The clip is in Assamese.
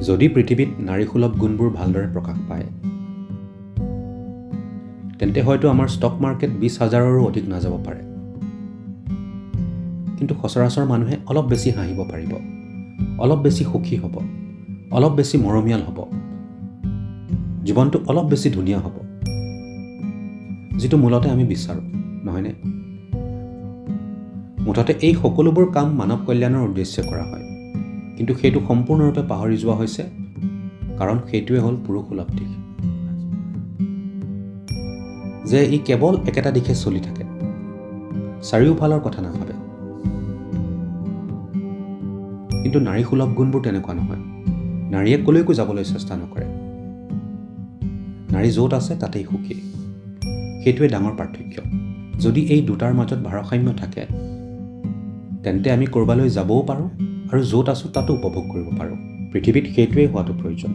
যদি পৃথিৱীত নাৰীসুলভ গুণবোৰ ভালদৰে প্ৰকাশ পায় তেন্তে হয়তো আমাৰ ষ্টক মাৰ্কেট 20,000ৰো অধিক নাযাব পাৰে। কিন্তু সচৰাচৰ মানুহে অলপ বেছি হাঁহিব পাৰিব, অলপ বেছি সুখী হ'ব, অলপ বেছি মৰমীয়াল হ'ব, জীৱনটো অলপ বেছি ধুনীয়া হ'ব, যিটো মূলতে আমি বিচাৰোঁ, নহয়নে? মুঠতে এই সকলোবোৰ কাম মানৱ কল্যাণৰ উদ্দেশ্যে কৰা হয়, কিন্তু সেইটো সম্পূৰ্ণৰূপে পাহৰি যোৱা হৈছে, কাৰণ সেইটোৱে হ'ল পুৰুষসুলভ দিশ। যে ই কেৱল একেটা দিশে চলি থাকে, চাৰিওফালৰ কথা নাভাবে। কিন্তু নাৰীসুলভ গুণবোৰ তেনেকুৱা নহয়। নাৰীয়ে কলৈকো যাবলৈ চেষ্টা নকৰে। নাৰী য'ত আছে তাতেই সুখী। সেইটোৱে ডাঙৰ পাৰ্থক্য। যদি এই দুটাৰ মাজত ভাৰসাম্য থাকে তেন্তে আমি ক'ৰবালৈ যাবও পাৰোঁ আৰু য'ত আছোঁ তাতো উপভোগ কৰিব পাৰোঁ। পৃথিৱীত সেইটোৱেই হোৱাটো প্ৰয়োজন।